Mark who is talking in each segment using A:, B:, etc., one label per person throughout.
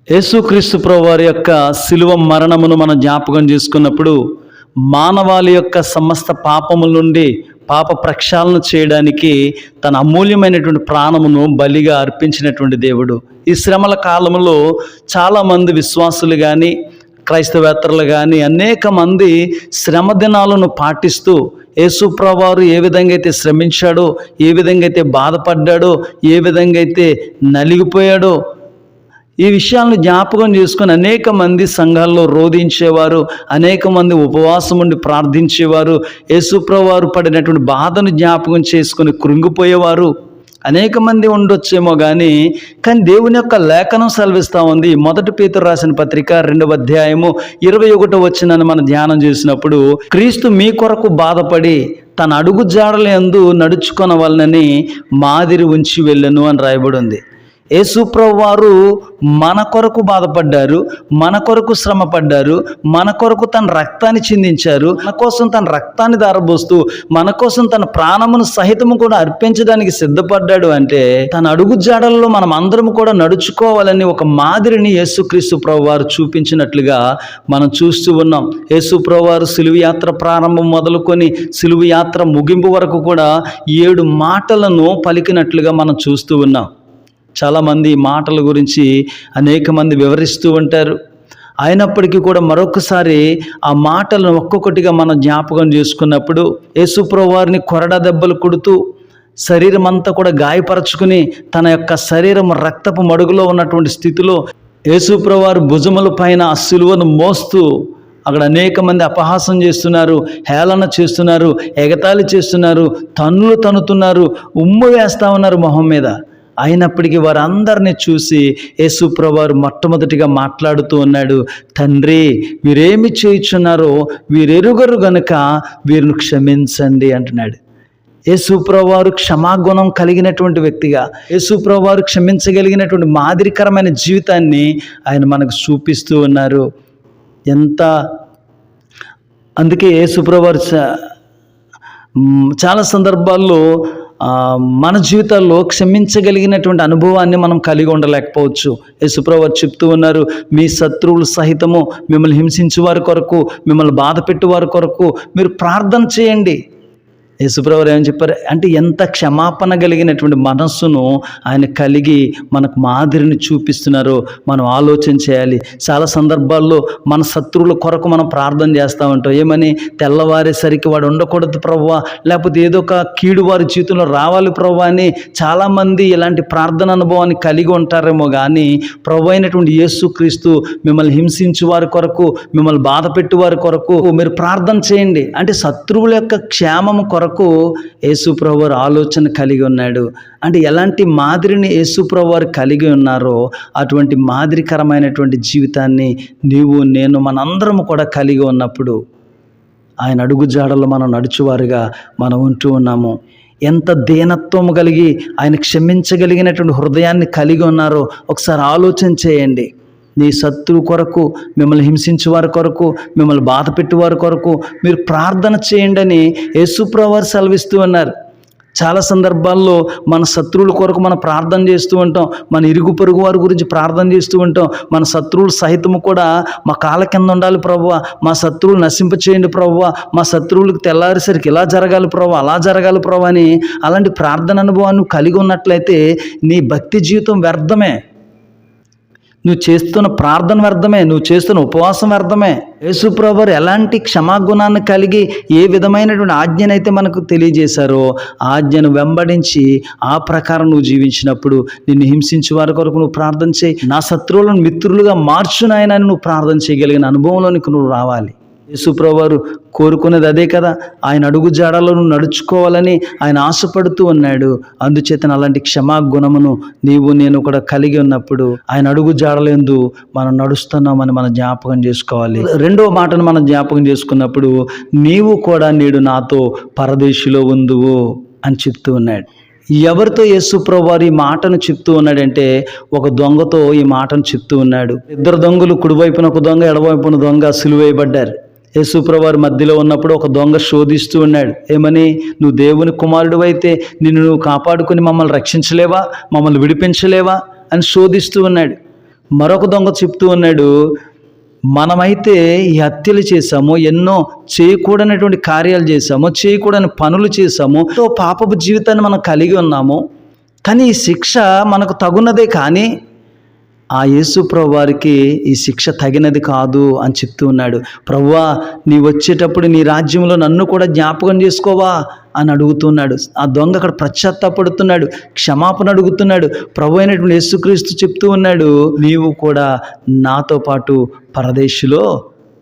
A: యేసుక్రీస్తు ప్రభువారి యొక్క శిలువ మరణమును మనం జ్ఞాపకం చేసుకున్నప్పుడు మానవాళి యొక్క సమస్త పాపముల నుండి పాప ప్రక్షాళన చేయడానికి తన అమూల్యమైనటువంటి ప్రాణమును బలిగా అర్పించినటువంటి దేవుడు. ఈ శ్రమల కాలంలో చాలామంది విశ్వాసులు కానీ క్రైస్తవేత్తరులు కానీ అనేక మంది శ్రమ దినాలను పాటిస్తూ యేసు ప్రభువారు ఏ విధంగా అయితే శ్రమించాడో, ఏ విధంగా అయితే బాధపడ్డాడో, ఏ విధంగా అయితే నలిగిపోయాడో ఈ విషయాలను జ్ఞాపకం చేసుకొని అనేక మంది సంఘాల్లో రోధించేవారు, అనేక మంది ఉపవాసం ఉండి ప్రార్థించేవారు, యేసుప్రభువు వారు పడినటువంటి బాధను జ్ఞాపకం చేసుకొని కృంగిపోయేవారు అనేక మంది ఉండొచ్చేమో కానీ దేవుని యొక్క లేఖనం సెలవిస్తూ ఉంది. మొదటి పేతురు రాసిన పత్రిక 2వ అధ్యాయము 21వ వచనాన్ని మనం ధ్యానం చేసినప్పుడు, క్రీస్తు మీ కొరకు బాధపడి తన అడుగు జాడలందు నడుచుకొనవలనని మాదిరి ఉంచి వెళ్ళను అని రాయబడి ఉంది. యేసుప్రభువు వారు మన కొరకు బాధపడ్డారు, మన కొరకు శ్రమ పడ్డారు, మన కొరకు తన రక్తాన్ని చిందించారు, మన కోసం తన రక్తాన్ని దారబోస్తూ మన కోసం తన ప్రాణమును సహితము కూడా అర్పించడానికి సిద్ధపడ్డాడు. అంటే తన అడుగు జాడల్లో మనం అందరం కూడా నడుచుకోవాలని ఒక మాదిరిని యేసుక్రీస్తు ప్రభువు వారు చూపించినట్లుగా మనం చూస్తూ ఉన్నాం. యేసుప్రభువు వారు సిలువ యాత్ర ప్రారంభం మొదలుకొని సిలువ యాత్ర ముగింపు వరకు కూడా 7 మాటలను పలికినట్లుగా మనం చూస్తూ ఉన్నాం. చాలామంది ఈ మాటల గురించి అనేక మంది వివరిస్తూ ఉంటారు. అయినప్పటికీ కూడా మరొకసారి ఆ మాటలను ఒక్కొక్కటిగా మనం జ్ఞాపకం చేసుకున్నప్పుడు, యేసుప్రభువు వారిని కొరడా దెబ్బలు కొడుతూ శరీరం అంతా కూడా గాయపరచుకుని తన యొక్క శరీరం రక్తపు మడుగులో ఉన్నటువంటి స్థితిలో యేసుప్రభువు వారు భుజముల పైన ఆ సిలువను మోస్తూ అక్కడ అనేక మంది అపహాసం చేస్తున్నారు, హేళన చేస్తున్నారు, ఎగతాళి చేస్తున్నారు, తన్నులు తన్నుతున్నారు, ఉమ్ము వేస్తూ ఉన్నారు మొహం మీద. అయినప్పటికీ వారందరినీ చూసి యేసుప్రభువు వారు మొట్టమొదటిగా మాట్లాడుతూ ఉన్నాడు, తండ్రి వీరేమి చేయుచున్నారో వీరెరుగరు గనుక వీరిని క్షమించండి అంటున్నాడు. యేసుప్రభువు వారు క్షమాగుణం కలిగినటువంటి వ్యక్తిగా, యేసుప్రభువు వారు క్షమించగలిగినటువంటి మాదిరికరమైన జీవితాన్ని ఆయన మనకు చూపిస్తూ ఉన్నారు. అందుకే యేసుప్రభువు వారు చాలా సందర్భాల్లో మన జీవితాల్లో క్షమించగలిగినటువంటి అనుభవాన్ని మనం కలిగి ఉండలేకపోవచ్చు. యేసుప్రభువు వారు చెప్తూ ఉన్నారు, మీ శత్రువులు సహితము మిమ్మల్ని హింసించే వారి కొరకు, మిమ్మల్ని బాధ పెట్టే వారి కొరకు మీరు ప్రార్థన చేయండి. యేసుప్రభువు వారు ఏమని చెప్పారు అంటే, ఎంత క్షమాపణ కలిగినటువంటి మనస్సును ఆయన కలిగి మనకు మాదిరిని చూపిస్తున్నారో మనం ఆలోచన చేయాలి. చాలా సందర్భాల్లో మన శత్రువుల కొరకు మనం ప్రార్థన చేస్తూ ఉంటాం. ఏమని, తెల్లవారేసరికి వాడు ఉండకూడదు ప్రభువా, లేకపోతే ఏదో ఒక కీడు వారి జీవితంలో రావాలి ప్రభువా అని చాలామంది ఇలాంటి ప్రార్థన అనుభవాన్ని కలిగి ఉంటారేమో కానీ, ప్రభు అయినటువంటి యేసుక్రీస్తు మిమ్మల్ని హింసించే వారి కొరకు, మిమ్మల్ని బాధ పెట్టే వారి కొరకు మీరు ప్రార్థన చేయండి అంటే శత్రువుల యొక్క క్షేమం కొరకు యేసుప్రభువు వారు ఆలోచన కలిగి ఉన్నాడు. అంటే ఎలాంటి మాదిరిని యేసుప్రభువు వారు కలిగి ఉన్నారో అటువంటి మాదిరికరమైనటువంటి జీవితాన్ని నీవు నేను మనందరము కూడా కలిగి ఉన్నప్పుడు ఆయన అడుగు జాడల్లో మనం నడుచువారుగా మనం ఉంటూ ఉన్నాము. ఎంత దీనత్వం కలిగి ఆయన క్షమించగలిగినటువంటి హృదయాన్ని కలిగి ఉన్నారో ఒకసారి ఆలోచన చేయండి. నీ శత్రువు కొరకు, మిమ్మల్ని హింసించే వారి కొరకు, మిమ్మల్ని బాధ పెట్టేవారి కొరకు మీరు ప్రార్థన చేయండి అని యేసుప్రభువు వారు సెలవిస్తూ ఉన్నారు. చాలా సందర్భాల్లో మన శత్రువుల కొరకు మనం ప్రార్థన చేస్తూ ఉంటాం, మన ఇరుగు పొరుగు వారి గురించి ప్రార్థన చేస్తూ ఉంటాం. మన శత్రువులు సహితము కూడా మా కాళ్ళ కింద ఉండాలి ప్రభువా, మా శత్రువులు నశింపచేయండి ప్రభువా, మా శత్రువులకు తెల్లారేసరికి ఇలా జరగాలి ప్రభువా, అలా జరగాలి ప్రభువా అని అలాంటి ప్రార్థన అనుభవాన్ని కలిగి ఉన్నట్లయితే నీ భక్తి జీవితం వ్యర్థమే, నువ్వు చేస్తున్న ప్రార్థన వ్యర్థమే, నువ్వు చేస్తున్న ఉపవాసం వ్యర్థమే. యేసుప్రభువు వారు ఎలాంటి క్షమాగుణాన్ని కలిగి ఏ విధమైనటువంటి ఆజ్ఞనైతే మనకు తెలియజేశారో ఆజ్ఞను వెంబడించి ఆ ప్రకారం నువ్వు జీవించినప్పుడు నిన్ను హింసించే వారి కొరకు నువ్వు ప్రార్థన చేయి, నా శత్రువులను మిత్రులుగా మార్చునాయనని నువ్వు ప్రార్థన చేయగలిగిన అనుభవంలోనికి నువ్వు రావాలి. యేసుప్రభువు వారు కోరుకునేది అదే కదా, ఆయన అడుగు జాడలో నువ్వు నడుచుకోవాలని ఆయన ఆశపడుతూ ఉన్నాడు. అందుచేత అలాంటి క్షమాగుణమును నీవు నేను కూడా కలిగి ఉన్నప్పుడు ఆయన అడుగు జాడలందు మనం నడుస్తున్నామని మనం జ్ఞాపకం చేసుకోవాలి. 2వ మాటను మనం జ్ఞాపకం చేసుకున్నప్పుడు, నీవు కూడా నేడు నాతో పరదేశిలో ఉందువు అని చెప్తూ ఉన్నాడు. ఎవరితో యేసుప్రభువు వారు ఈ మాటను చెప్తూ ఉన్నాడంటే, ఒక దొంగతో ఈ మాటను చెప్తూ ఉన్నాడు. 2 దొంగలు, కుడివైపున ఒక దొంగ, ఎడవైపున దొంగ సిలువేయబడ్డారు. యేసుప్రభువు వారు మధ్యలో ఉన్నప్పుడు ఒక దొంగ శోధిస్తూ ఉన్నాడు. ఏమని, నువ్వు దేవుని కుమారుడు అయితే నిన్ను నువ్వు కాపాడుకొని మమ్మల్ని రక్షించలేవా, మమ్మల్ని విడిపించలేవా అని శోధిస్తూ ఉన్నాడు. మరొక దొంగ చెప్తూ ఉన్నాడు, మనమైతే ఈ హత్యలు చేశాము, ఎన్నో చేయకూడనటువంటి కార్యాలు చేశాము, చేయకూడని పనులు చేశాము, పాపపు జీవితాన్ని మనం కలిగి ఉన్నాము, కానీ ఈ శిక్ష మనకు తగున్నదే, కానీ ఆ యేసు ప్రభు వారికి ఈ శిక్ష తగినది కాదు అని చెప్తూ ఉన్నాడు. ప్రభువా, నీ వచ్చేటప్పుడు నీ రాజ్యంలో నన్ను కూడా జ్ఞాపకం చేసుకోవా అని అడుగుతున్నాడు. ఆ దొంగ అక్కడ పశ్చాత్తాపడుతున్నాడు, క్షమాపణ అడుగుతున్నాడు. ప్రభు అయినటువంటి యేసుక్రీస్తు చెప్తూ ఉన్నాడు, నీవు కూడా నాతో పాటు పరదేశులో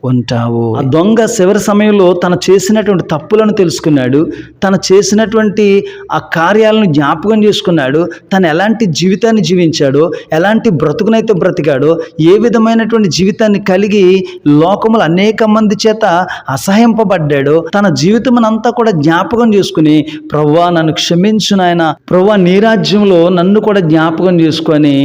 A: ఉంటావు. ఆ దొంగ చివరి సమయంలో తను చేసినటువంటి తప్పులను తెలుసుకున్నాడు, తను చేసినటువంటి ఆ కార్యాలను జ్ఞాపకం చేసుకున్నాడు, తను ఎలాంటి జీవితాన్ని జీవించాడో, ఎలాంటి బ్రతుకునైతే బ్రతికాడో, ఏ విధమైనటువంటి జీవితాన్ని కలిగి లోకములు అనేక మంది చేత అసహింపబడ్డాడో, తన జీవితం అంతా కూడా జ్ఞాపకం చేసుకుని, ప్రభువా నన్ను క్షమించు నాయనా, ప్రభువా నీ రాజ్యంలో నన్ను కూడా జ్ఞాపకం చేసుకొని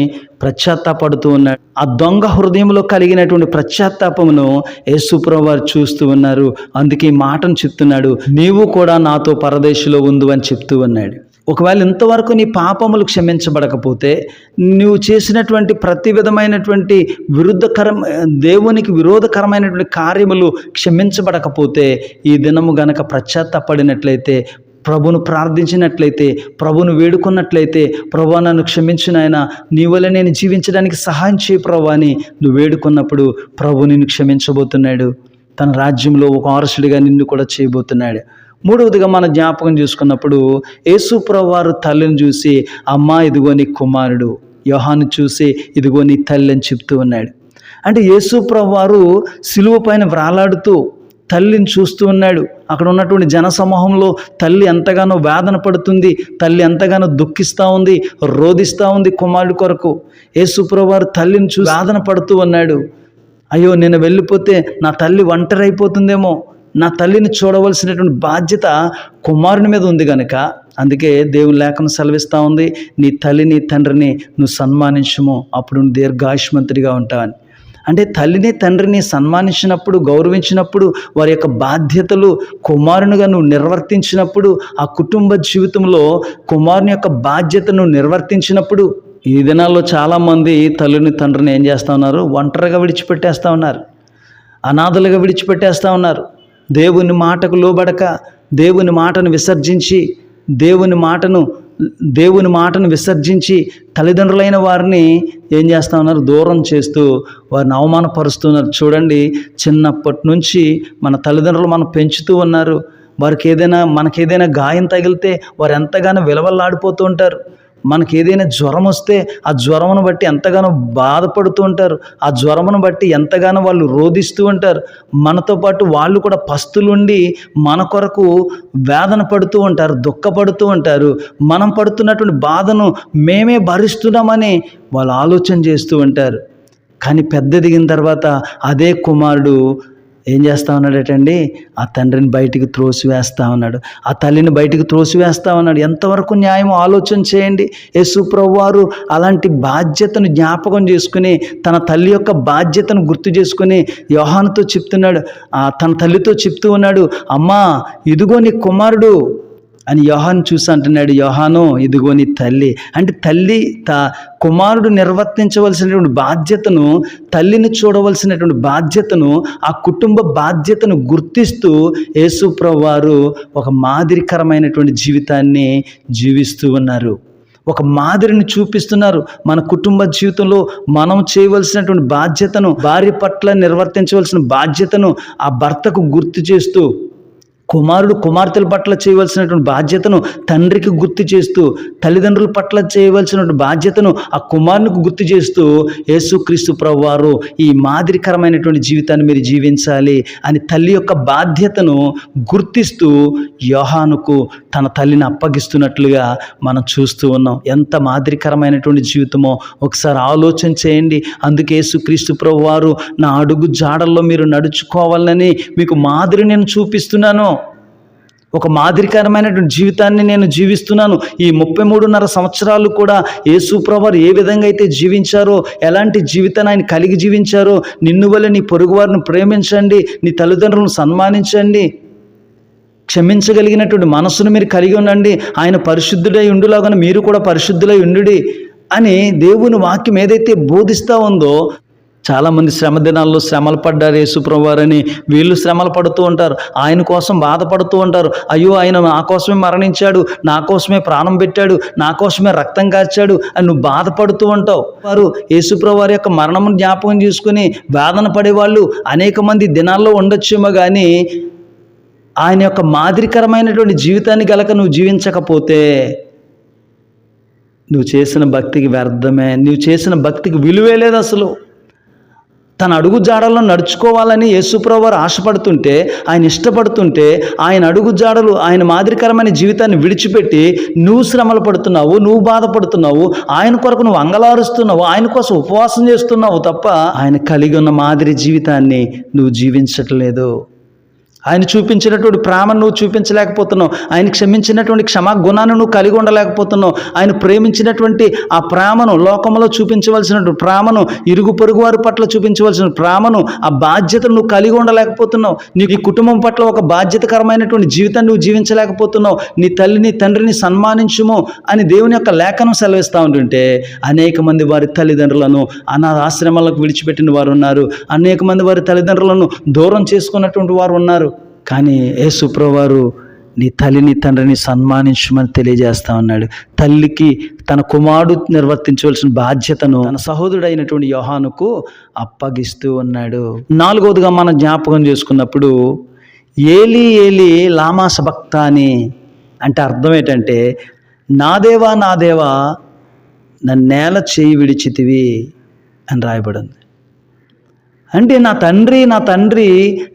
A: పశ్చాత్తాపడుతూ ఉన్నాడు. ఆ దొంగ హృదయంలో కలిగినటువంటి పశ్చాత్తాపమును యేసు ప్రభువు వారు చూస్తూ ఉన్నారు. అందుకే ఈ మాటను చెప్తున్నాడు, నీవు కూడా నాతో పరదేశులో ఉండు అని చెప్తూ ఉన్నాడు. ఒకవేళ ఇంతవరకు నీ పాపములు క్షమించబడకపోతే, నువ్వు చేసినటువంటి ప్రతి విధమైనటువంటి దేవునికి విరోధకరమైనటువంటి కార్యములు క్షమించబడకపోతే, ఈ దినము గనక పశ్చాత్తాపడినట్లయితే, ప్రభును ప్రార్థించినట్లయితే, ప్రభును వేడుకున్నట్లయితే, ప్రభువా నన్ను క్షమించు నాయనా, నీ వల్ల నేను జీవించడానికి సహాయం చేయి ప్రభువా అని నువ్వు వేడుకున్నప్పుడు ప్రభు నిన్ను క్షమించబోతున్నాడు. తన రాజ్యంలో ఒక వారసుడిగా నిన్ను కూడా చేయబోతున్నాడు. మూడవదిగా మనం జ్ఞాపకం చేసుకున్నప్పుడు, యేసు ప్రభు వారు తల్లిని చూసి, అమ్మా ఇదిగో నీ కుమారుడు, యోహాను చూసి ఇదిగో నీ తల్లి అని చెప్తూ ఉన్నాడు. అంటే యేసు ప్రభు వారు సిలువ పైన వ్రాలాడుతూ తల్లిని చూస్తూ ఉన్నాడు. అక్కడ ఉన్నటువంటి జనసమూహంలో తల్లి ఎంతగానో వేదన పడుతుంది, తల్లి ఎంతగానో దుఃఖిస్తూ ఉంది, రోధిస్తూ ఉంది కుమారుడి కొరకు. యేసు ప్రభువు వారు తల్లిని చూసి వేదన పడుతూ ఉన్నాడు. అయ్యో, నేను వెళ్ళిపోతే నా తల్లి ఒంటరి అయిపోతుందేమో, నా తల్లిని చూడవలసినటువంటి బాధ్యత కుమారుని మీద ఉంది కనుక, అందుకే దేవుని లేఖనం సెలవిస్తూ ఉంది, నీ తల్లిని తండ్రిని నువ్వు సన్మానించుము, అప్పుడు నువ్వు దీర్ఘాయుష్మంతుడిగా ఉంటావని. అంటే తల్లిని తండ్రిని సన్మానించినప్పుడు, గౌరవించినప్పుడు, వారి యొక్క బాధ్యతలు కుమారునిగా నువ్వు నిర్వర్తించినప్పుడు, ఆ కుటుంబ జీవితంలో కుమారుని యొక్క బాధ్యతను నిర్వర్తించినప్పుడు, ఈ దినాల్లో చాలామంది తల్లిని తండ్రిని ఏం చేస్తూ ఉన్నారు, ఒంటరిగా విడిచిపెట్టేస్తూ ఉన్నారు, అనాథలుగా విడిచిపెట్టేస్తూ ఉన్నారు. దేవుని మాటకు లోబడక, దేవుని మాటను విసర్జించి, దేవుని మాటను విసర్జించి తల్లిదండ్రులైన వారిని ఏం చేస్తూ ఉన్నారు, దూరం చేస్తూ వారిని అవమానపరుస్తున్నారు. చూడండి, చిన్నప్పటి నుంచి మన తల్లిదండ్రులు మనం పెంచుతూ ఉన్నారు. మనకేదైనా గాయం తగిలితే వారు ఎంతగానో విలవల్లాడిపోతూ ఉంటారు. మనకి ఏదైనా జ్వరం వస్తే ఆ జ్వరమును బట్టి ఎంతగానో బాధపడుతూ ఉంటారు, ఆ జ్వరమును బట్టి ఎంతగానో వాళ్ళు రోధిస్తూ ఉంటారు. మనతో పాటు వాళ్ళు కూడా పస్తులుండి మన కొరకు వేదన పడుతూ ఉంటారు, దుఃఖపడుతూ ఉంటారు. మనం పడుతున్నటువంటి బాధను మేమే భరిస్తున్నామని వాళ్ళు ఆలోచన చేస్తూ ఉంటారు. కానీ పెద్ద దిగిన తర్వాత అదే కుమారుడు ఏం చేస్తూ ఉన్నాడటండి, ఆ తండ్రిని బయటికి త్రోసివేస్తూ ఉన్నాడు, ఆ తల్లిని బయటికి త్రోసివేస్తూ ఉన్నాడు. ఎంతవరకు న్యాయం ఆలోచన చేయండి. యేసు ప్రభువు వారు అలాంటి బాధ్యతను జ్ఞాపకం చేసుకుని, తన తల్లి యొక్క బాధ్యతను గుర్తు చేసుకుని యోహానుతో చెప్తున్నాడు, తన తల్లితో చెప్తూ ఉన్నాడు, అమ్మా ఇదిగో నీ కుమారుడు అని యోహాను చూసి అంటున్నాడు, యోహాను ఇదిగో నీ తల్లి. అంటే తల్లి కుమారుడు నిర్వర్తించవలసినటువంటి బాధ్యతను, తల్లిని చూడవలసినటువంటి బాధ్యతను, ఆ కుటుంబ బాధ్యతను గుర్తిస్తూ యేసు ప్రభువు వారు ఒక మాదిరికరమైనటువంటి జీవితాన్ని జీవిస్తూ ఉన్నారు. ఒక మాదిరిని చూపిస్తున్నారు. మన కుటుంబ జీవితంలో మనం చేయవలసినటువంటి బాధ్యతను, భార్య పట్ల నిర్వర్తించవలసిన బాధ్యతను ఆ భర్తకు గుర్తు చేస్తూ, కుమారుడు కుమార్తెల పట్ల చేయవలసినటువంటి బాధ్యతను తండ్రికి గుర్తు చేస్తూ, తల్లిదండ్రుల పట్ల చేయవలసినటువంటి బాధ్యతను ఆ కుమారునికి గుర్తు చేస్తూ, యేసుక్రీస్తు ప్రభువు వారు ఈ మాదిరికరమైనటువంటి జీవితాన్ని మీరు జీవించాలి అని తల్లి యొక్క బాధ్యతను గుర్తిస్తూ యోహానుకు తన తల్లిని అప్పగిస్తున్నట్లుగా మనం చూస్తూ ఉన్నాం. ఎంత మాదిరికరమైనటువంటి జీవితమో ఒకసారి ఆలోచన చేయండి. అందుకే యేసుక్రీస్తు ప్రభువు వారు నా అడుగు జాడల్లో మీరు నడుచుకోవాలని మీకు మాదిరి నేను చూపిస్తున్నాను, ఒక మాదిరికరమైనటువంటి జీవితాన్ని నేను జీవిస్తున్నాను. ఈ 33.5 సంవత్సరాలు కూడా యేసు ప్రభువు ఏ విధంగా అయితే జీవించారో, ఎలాంటి జీవితాన్ని ఆయన కలిగి జీవించారో, నిన్ను వల్ల నీ పొరుగువారిని ప్రేమించండి, నీ తల్లిదండ్రులను సన్మానించండి, క్షమించగలిగినటువంటి మనసును మీరు కలిగి ఉండండి, ఆయన పరిశుద్ధుడై ఉండులాగా మీరు కూడా పరిశుద్ధులై ఉండుడి అని దేవుని వాక్యం ఏదైతే బోధిస్తూ ఉందో, చాలామంది శ్రమ దినాల్లో శ్రమలు పడ్డారు యేసుప్రభు వారని వీళ్ళు శ్రమలు పడుతూ ఉంటారు, ఆయన కోసం బాధపడుతూ ఉంటారు. అయ్యో ఆయన నా కోసమే మరణించాడు, నా కోసమే ప్రాణం పెట్టాడు, నా కోసమే రక్తం కార్చాడు అని నువ్వు బాధపడుతూ ఉంటావు. వారు యేసుప్రభు వారి యొక్క మరణమును జ్ఞాపకం చేసుకుని వేదన పడేవాళ్ళు అనేక మంది దినాల్లో ఉండొచ్చేమో, కానీ ఆయన యొక్క మాదిరికరమైనటువంటి జీవితాన్ని గలక నువ్వు జీవించకపోతే నువ్వు చేసిన భక్తికి వ్యర్థమే, నువ్వు చేసిన భక్తికి విలువే లేదు అసలు. తన అడుగు జాడల్లో నడుచుకోవాలని యేసుప్రభు వారు ఆశపడుతుంటే, ఆయన ఇష్టపడుతుంటే, ఆయన అడుగు జాడలు, ఆయన మాదిరికరమైన జీవితాన్ని విడిచిపెట్టి నువ్వు శ్రమలు పడుతున్నావు, నువ్వు బాధపడుతున్నావు, ఆయన కొరకు నువ్వు అంగలారుస్తున్నావు, ఆయన కోసం ఉపవాసం చేస్తున్నావు తప్ప ఆయన కలిగి ఉన్న మాదిరి జీవితాన్ని నువ్వు జీవించట్లేదు. ఆయన చూపించినటువంటి ప్రేమను నువ్వు చూపించలేకపోతున్నావు, ఆయన క్షమించినటువంటి క్షమాగుణాన్ని నువ్వు కలిగి ఉండలేకపోతున్నావు, ఆయన ప్రేమించినటువంటి ఆ ప్రేమను, లోకంలో చూపించవలసినటువంటి ప్రేమను, ఇరుగు పొరుగు వారి పట్ల చూపించవలసిన ప్రేమను, ఆ బాధ్యతను నువ్వు కలిగి ఉండలేకపోతున్నావు. నీ కుటుంబం పట్ల ఒక బాధ్యతకరమైనటువంటి జీవితాన్ని నువ్వు జీవించలేకపోతున్నావు. నీ తల్లిని తండ్రిని సన్మానించుము అని దేవుని యొక్క లేఖనం సెలవిస్తూ ఉంటుంటే, అనేక మంది వారి తల్లిదండ్రులను అనాథ ఆశ్రమాలకు విడిచిపెట్టిన వారు ఉన్నారు, అనేక మంది వారి తల్లిదండ్రులను దూరం చేసుకున్నటువంటి వారు ఉన్నారు. కానీ యేసుప్రభు వారు నీ తల్లిని తండ్రిని సన్మానించమని తెలియజేస్తా ఉన్నాడు. తల్లికి తన కుమారుడు నిర్వర్తించవలసిన బాధ్యతను తన సహోదరుడైనటువంటి యోహానుకు అప్పగిస్తూ ఉన్నాడు. నాలుగవదిగా మనం జ్ఞాపకం చేసుకున్నప్పుడు ఏలీ ఏలీ లామా సబక్తాని అంటే అర్థం ఏంటంటే, నా దేవా నా దేవా నన్నేల చేయి విడిచితివి అని రాయబడింది. అంటే నా తండ్రి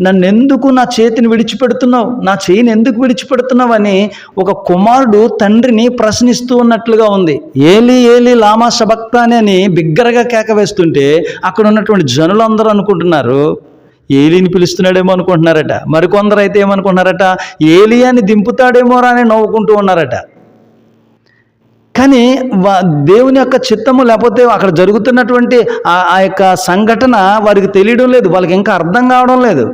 A: నన్నెందుకు నా చేతిని విడిచిపెడుతున్నావు, నా చేయిని ఎందుకు విడిచిపెడుతున్నావు అని ఒక కుమారుడు తండ్రిని ప్రశ్నిస్తూ ఉన్నట్లుగా ఉంది. ఏలీ ఏలీ లామా సబక్తాని అని బిగ్గరగా కేక వేస్తుంటే అక్కడ ఉన్నటువంటి జనులందరూ అనుకుంటున్నారు ఏలీని పిలుస్తున్నాడేమో అనుకుంటున్నారట. మరికొందరు అయితే ఏమనుకుంటున్నారట, ఏలియాని దింపుతాడేమో అని నవ్వుకుంటూ ఉన్నారట. కానీ దేవుని యొక్క చిత్తము, లేకపోతే అక్కడ జరుగుతున్నటువంటి ఆ యొక్క సంఘటన వారికి తెలియడం లేదు, వాళ్ళకి ఇంకా అర్థం కావడం లేదు,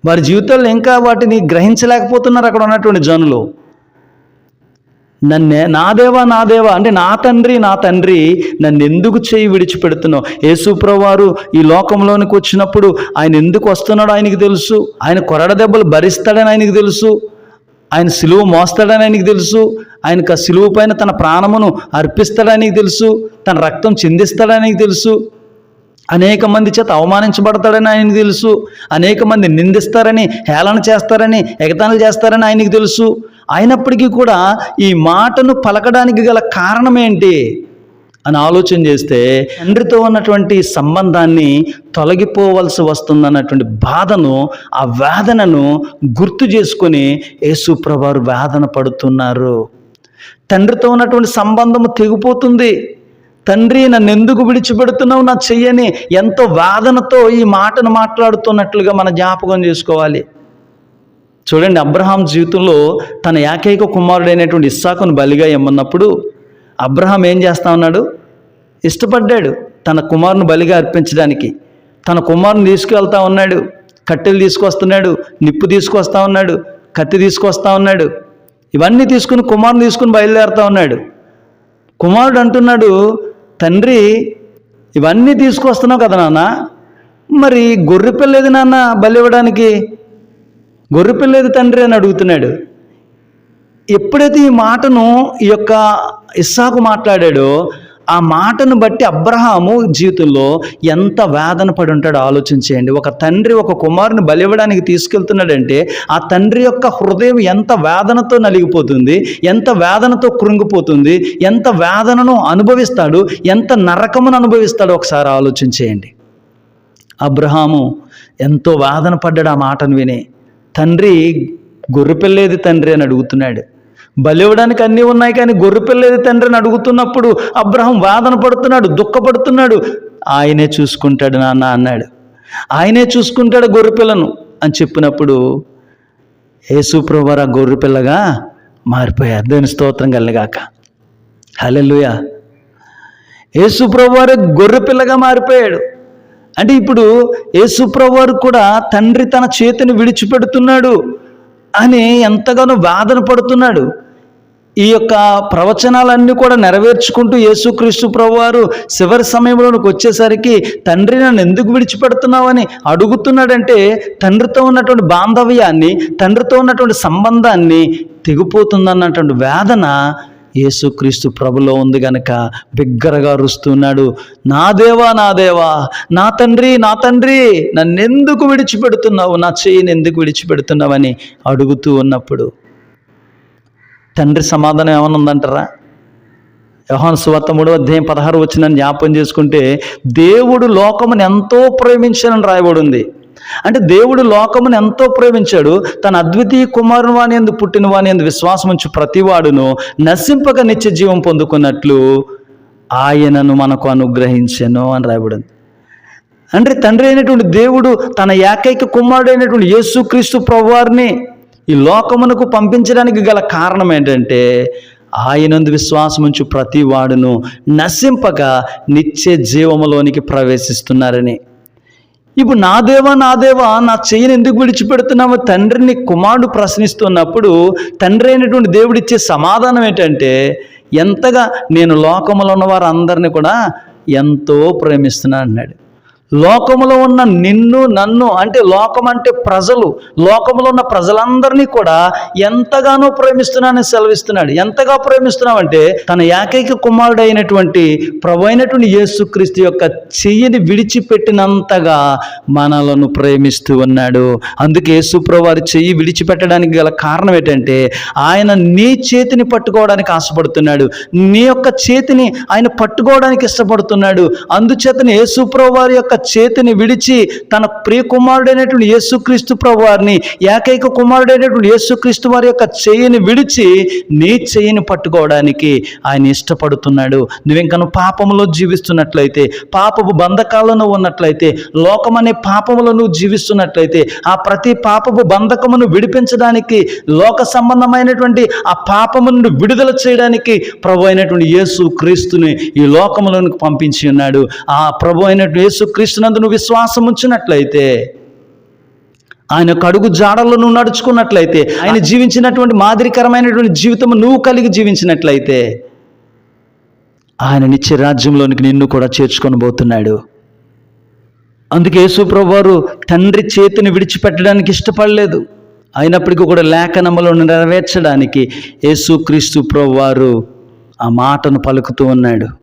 A: వారి జీవితాల్లో ఇంకా వాటిని గ్రహించలేకపోతున్నారు అక్కడ ఉన్నటువంటి జనులు. నా దేవా అంటే నా తండ్రి నన్ను ఎందుకు చేయి విడిచిపెడుతున్నావు? యేసుప్రభు వారు ఈ లోకంలోనికి వచ్చినప్పుడు ఆయన ఎందుకు వస్తున్నాడో ఆయనకి తెలుసు, ఆయన కొరడ దెబ్బలు భరిస్తాడని ఆయనకి తెలుసు, ఆయన సిలువ మోస్తాడని ఆయనకి తెలుసు, ఆయనకు ఆ సిలువ పైన తన ప్రాణమును అర్పిస్తాడని తెలుసు, తన రక్తం చిందిస్తాడని తెలుసు, అనేక మంది చేత అవమానించబడతాడని ఆయనకు తెలుసు, అనేక మంది నిందిస్తారని, హేళన చేస్తారని, ఎగతాళి చేస్తారని ఆయనకు తెలుసు. అయినప్పటికీ కూడా ఈ మాటను పలకడానికి గల కారణం ఏంటి అని ఆలోచన చేస్తే, తండ్రితో ఉన్నటువంటి సంబంధాన్ని తొలగిపోవలసి వస్తుందన్నటువంటి బాధను, ఆ వేదనను గుర్తు చేసుకొని యేసుప్రభు వారు వేదన పడుతున్నారు. తండ్రితో ఉన్నటువంటి సంబంధము తెగిపోతుంది. తండ్రి నన్ను ఎందుకు విడిచిపెడుతున్నావు నా చెయ్యని ఎంతో వేదనతో ఈ మాటను మాట్లాడుతున్నట్లుగా మన జ్ఞాపకం చేసుకోవాలి. చూడండి, అబ్రహాం జీవితంలో తన ఏకైక కుమారుడైనటువంటి ఇస్సాకును బలిగా ఇమ్మన్నప్పుడు అబ్రహాం ఏం చేస్తా ఉన్నాడు? ఇష్టపడ్డాడు తన కుమారుని బలిగా అర్పించడానికి. తన కుమారుని తీసుకువెళ్తా ఉన్నాడు, కట్టెలు తీసుకొస్తున్నాడు, నిప్పు తీసుకొస్తా ఉన్నాడు, కత్తి తీసుకొస్తా ఉన్నాడు, ఇవన్నీ తీసుకుని కుమారుని తీసుకుని బయలుదేరుతా ఉన్నాడు. కుమారుడు అంటున్నాడు, తండ్రి ఇవన్నీ తీసుకొస్తున్నావు కదా నాన్న, మరి గొర్రెపిల్లేది నాన్న బలి ఇవ్వడానికి, గొర్రెపిల్లేది తండ్రి అని అడుగుతున్నాడు. ఎప్పుడైతే ఈ మాటను ఈ యొక్క ఇస్సాకు మాట్లాడాడో ఆ మాటను బట్టి అబ్రహాము జీవితంలో ఎంత వేదన పడి ఉంటాడో ఆలోచించేయండి. ఒక తండ్రి ఒక కుమారుని బలి ఇవ్వడానికి తీసుకెళ్తున్నాడంటే ఆ తండ్రి యొక్క హృదయం ఎంత వేదనతో నలిగిపోతుంది, ఎంత వేదనతో కృంగిపోతుంది, ఎంత వేదనను అనుభవిస్తాడు, ఎంత నరకమును అనుభవిస్తాడో ఒకసారి ఆలోచించేయండి. అబ్రహాము ఎంతో వేదన పడ్డాడు ఆ మాటను విని. తండ్రి గొర్రెపిల్లేది తండ్రి అని అడుగుతున్నాడు. బలి ఇవ్వడానికి అన్నీ ఉన్నాయి కానీ గొర్రెపిల్లేది తండ్రి అని అడుగుతున్నప్పుడు అబ్రహాం వేదన పడుతున్నాడు, దుఃఖపడుతున్నాడు. ఆయనే చూసుకుంటాడు నాన్న అన్నాడు. ఆయనే చూసుకుంటాడు గొర్రెపిల్లను అని చెప్పినప్పుడు యేసుప్రభు వారు ఆ గొర్రెపిల్లగా మారిపోయారు. దేవుని స్తోత్రం కలుగాక. హల్లెలూయా. యేసుప్రభు వారు గొర్రెపిల్లగా మారిపోయాడు. అంటే ఇప్పుడు యేసుప్రభు వారు కూడా తండ్రి తన చేతిని విడిచిపెడుతున్నాడు అని ఎంతగానో వేదన పడుతున్నాడు. ఈ యొక్క ప్రవచనాలన్నీ కూడా నెరవేర్చుకుంటూ యేసుక్రీస్తు ప్రభువారు చివరి సమయంలోనికి వచ్చేసరికి తండ్రి నన్ను ఎందుకు విడిచిపెడుతున్నావని అడుగుతున్నాడంటే, తండ్రితో ఉన్నటువంటి బాంధవ్యాన్ని, తండ్రితో ఉన్నటువంటి సంబంధాన్ని తెగిపోతుందన్నటువంటి వేదన యేసుక్రీస్తు ప్రభులో ఉంది గనక బిగ్గరగా అరుస్తున్నాడు, నా దేవా నా దేవా, నా తండ్రి నన్నెందుకు విడిచిపెడుతున్నావు, నా చెయ్యిని ఎందుకు విడిచిపెడుతున్నావని అడుగుతూ ఉన్నప్పుడు తండ్రి సమాధానం ఏమైనా ఉందంటారా? యోహాను సువార్త 3:16 జ్ఞాపకం చేసుకుంటే, దేవుడు లోకమును ఎంతో ప్రేమించానని రాయబడి ఉంది. అంటే దేవుడు లోకమును ఎంతో ప్రేమించాడు, తన అద్వితీయ కుమారుని వాని యందు పుట్టిన వాని యందు విశ్వాసం ఉంచు ప్రతివాడును నశింపక నిత్య జీవం పొందుకున్నట్లు ఆయనను మనకు అనుగ్రహించెను అని రాయబడింది. అంటే తండ్రి అయినటువంటి దేవుడు తన ఏకైక కుమారుడైనటువంటి యేసుక్రీస్తు ప్రభువారిని ఈ లోకమునకు పంపించడానికి గల కారణం ఏంటంటే, ఆయనందు విశ్వాసం ఉంచు ప్రతి వాడును నశింపక నిత్య జీవములోనికి ప్రవేశిస్తున్నారని. ఇప్పుడు నా దేవా నా చెయ్యిని ఎందుకు విడిచిపెడుతున్నావు తండ్రిని కుమారుడు ప్రశ్నిస్తున్నప్పుడు, తండ్రి అయినటువంటి దేవుడు ఇచ్చే సమాధానం ఏంటంటే, ఎంతగా నేను లోకములో ఉన్న వారందరినీ కూడా ఎంతో ప్రేమిస్తున్నాను అన్నాడు. లోకములో ఉన్న నిన్ను నన్ను, అంటే లోకం అంటే ప్రజలు, లోకములో ఉన్న ప్రజలందరినీ కూడా ఎంతగానో ప్రేమిస్తున్నానని సెలవిస్తున్నాడు. ఎంతగా ప్రేమిస్తున్నావంటే, తన ఏకైక కుమారుడు అయినటువంటి ప్రభు అయినటువంటి యేసుక్రీస్తు యొక్క చెయ్యిని విడిచిపెట్టినంతగా మనలను ప్రేమిస్తూ ఉన్నాడు. అందుకే యేసు ప్రభు వారి చెయ్యి విడిచిపెట్టడానికి గల కారణం ఏంటంటే, ఆయన నీ చేతిని పట్టుకోవడానికి ఆశపడుతున్నాడు, నీ యొక్క చేతిని ఆయన పట్టుకోవడానికి ఇష్టపడుతున్నాడు. అందుచేతనే యేసు ప్రభు వారి యొక్క చేతిని విడిచి తన ప్రియ కుమారుడైనటువంటి యేసుక్రీస్తు ప్రభువారిని, ఏకైక కుమారుడైనటువంటి యేసుక్రీస్తు వారి యొక్క చెయ్యిని విడిచి నీ చెయ్యిని పట్టుకోవడానికి ఆయన ఇష్టపడుతున్నాడు. నువ్వు పాపములో జీవిస్తున్నట్లయితే, పాపపు బంధకాలను ఉన్నట్లయితే, లోకమనే పాపములో నువ్వు జీవిస్తున్నట్లయితే, ఆ ప్రతి పాపపు బంధకమును విడిపించడానికి, లోక సంబంధమైనటువంటి ఆ పాపమును విడుదల చేయడానికి ప్రభు అయినటువంటి యేసుక్రీస్తుని ఈ లోకములోనికి పంపించి ఉన్నాడు. ఆ ప్రభు అయినటువంటి యేసుక్రీస్తు నందు నువ్వు విశ్వాసం ఉంచినట్లయితే, ఆయన అడుగు జాడల్లో నువ్వు నడుచుకున్నట్లయితే, ఆయన జీవించినటువంటి మాదిరికరమైనటువంటి జీవితం నువ్వు కలిగి జీవించినట్లయితే, ఆయన నిత్య రాజ్యంలోనికి నిన్ను కూడా చేర్చుకొని పోతున్నాడు. అందుకే యేసు ప్రభువారు తండ్రి చేతిని విడిచిపెట్టడానికి ఇష్టపడలేదు. అయినప్పటికీ కూడా లేఖనములను నెరవేర్చడానికి యేసుక్రీస్తు ప్రభువారు ఆ మాటను పలుకుతూ ఉన్నాడు.